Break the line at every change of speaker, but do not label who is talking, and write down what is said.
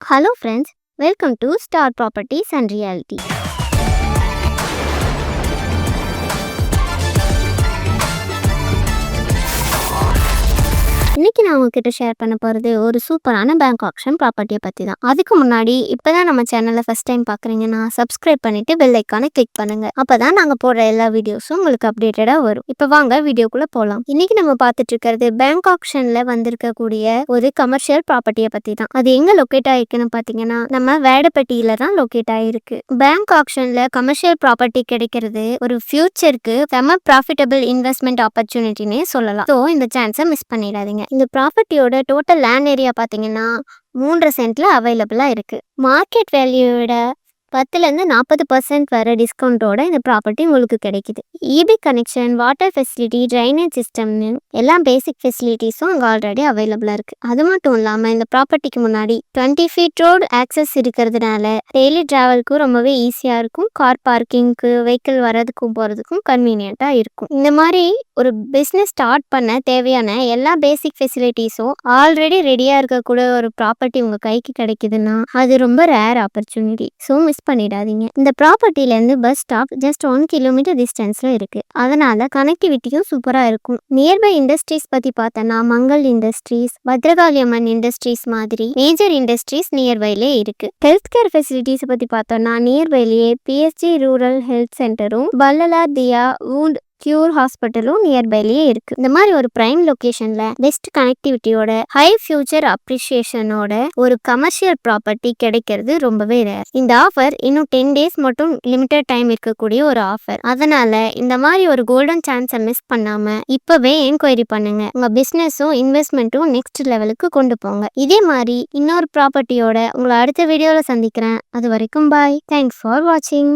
Hello friends, welcome to Star Properties and Reality. இன்னைக்கு நான் உங்ககிட்ட ஷேர் பண்ண போகிறது ஒரு சூப்பரான பேங்க் ஆப்ஷன் ப்ராப்பர்ட்டியை பற்றி தான். அதுக்கு முன்னாடி இப்போ தான் நம்ம சேனலை ஃபஸ்ட் டைம் பார்க்குறீங்கன்னா சப்ஸ்கிரைப் பண்ணிவிட்டு பெல் ஐக்கானை கிளிக் பண்ணுங்கள். அப்போ தான் நாங்கள் போடுற எல்லா வீடியோஸும் உங்களுக்கு அப்டேட்டடாக வரும். இப்போ வாங்க வீடியோக்குள்ளே போகலாம். இன்னைக்கு நம்ம பார்த்துட்டு இருக்கிறது பேங்க் ஆப்ஷனில் வந்திருக்கக்கூடிய ஒரு கமர்ஷியல் ப்ராப்பர்ட்டியை பற்றி தான். அது எங்கே லொக்கேட் ஆகிருக்குன்னு பார்த்தீங்கன்னா நம்ம வேடப்பட்டியில் தான் லொக்கேட் ஆகிருக்கு. பேங்க் ஆப்ஷனில் கமர்ஷியல் ப்ராப்பர்ட்டி கிடைக்கிறது ஒரு ஃபியூச்சருக்கு செம ப்ராஃபிட்டபிள் இன்வெஸ்ட்மெண்ட் ஆப்பர்ச்சுனிட்டினே சொல்லலாம். ஸோ இந்த சான்ஸை மிஸ் பண்ணிடாதீங்க. இந்த ப்ராப்பர்ட்டியோட டோட்டல் லேண்ட் ஏரியா பார்த்தீங்கன்னா 3 சென்ட்ல அவைலபிளாக இருக்குது. மார்க்கெட் வேல்யூவோட 10லேருந்து 40% வர டிஸ்கவுண்ட்டோட இந்த ப்ராப்பர்ட்டி உங்களுக்கு கிடைக்குது. EB connection, water facility, drainage சிஸ்டம்னு எல்லா பேசிக் ஃபெசிலிட்டிஸும் அங்கே ஆல்ரெடி அவைலபிளாக இருக்குது. அது மட்டும் இல்லாமல் இந்த ப்ராப்பர்ட்டிக்கு முன்னாடி 20 ஃபீட் ரோடு ஆக்சஸ் இருக்கிறதுனால டெய்லி ட்ராவலுக்கும் ரொம்பவே ஈஸியாக இருக்கும். கார் பார்க்கிங்க்கு, வெஹிக்கிள் வரதுக்கும் போகிறதுக்கும் கன்வீனியண்ட்டாக இருக்கும். இந்த மாதிரி ஒரு பிஸ்னஸ் ஸ்டார்ட் பண்ண தேவையான எல்லா பேசிக் ஃபெசிலிட்டிஸும் ஆல்ரெடி ரெடியாக இருக்கக்கூடிய ஒரு ப்ராப்பர்ட்டி உங்கள் கைக்கு கிடைக்குதுன்னா அது ரொம்ப ரேர் ஆப்பர்ச்சுனிட்டி. ஸோ மிஸ் பண்ணிடாதீங்க. இந்த ப்ராப்பர்ட்டிலேருந்து பஸ் ஸ்டாப் ஜஸ்ட் 1 கிலோமீட்டர் டிஸ்டன்ஸில் இருக்குது. அதனால் கனெக்டிவிட்டியும் சூப்பராக இருக்கும். நியர்பை இண்டஸ்ட்ரீஸ் பற்றி பார்த்தோன்னா மங்கள் இண்டஸ்ட்ரீஸ், பத்ரகாளியம்மன் இண்டஸ்ட்ரீஸ் மாதிரி மேஜர் இண்டஸ்ட்ரீஸ் நியர்பைலே இருக்குது. ஹெல்த் கேர் ஃபெசிலிட்டிஸை பற்றி பார்த்தோன்னா நியர்பைலேயே பிஎஸ்ஜி ரூரல் ஹெல்த் சென்டரும் பல்லலா தியா வூண்ட் கியூர் ஹாஸ்பிட்டலும் நியர்பைலேயே இருக்குது. இந்த மாதிரி ஒரு பிரைம் லொக்கேஷனில் பெஸ்ட் கனெக்டிவிட்டியோட ஹை ஃபியூச்சர் அப்ரிஷியேஷனோட ஒரு கமர்ஷியல் ப்ராப்பர்ட்டி கிடைக்கிறது ரொம்பவே ரேர். இந்த ஆஃபர் இன்னும் 10 டேஸ் மட்டும் லிமிட்டட் டைம் இருக்கக்கூடிய ஒரு ஆஃபர். அதனால இந்த மாதிரி ஒரு கோல்டன் சான்ஸை மிஸ் பண்ணாமல் இப்போவே என்கொயரி பண்ணுங்க. உங்கள் பிஸ்னஸும் இன்வெஸ்ட்மெண்ட்டும் நெக்ஸ்ட் லெவலுக்கு கொண்டு போங்க. இதே மாதிரி இன்னொரு ப்ராப்பர்ட்டியோட உங்களை அடுத்த வீடியோவில் சந்திக்கிறேன். அது வரைக்கும் பாய். தேங்க்ஸ் ஃபார் வாட்சிங்.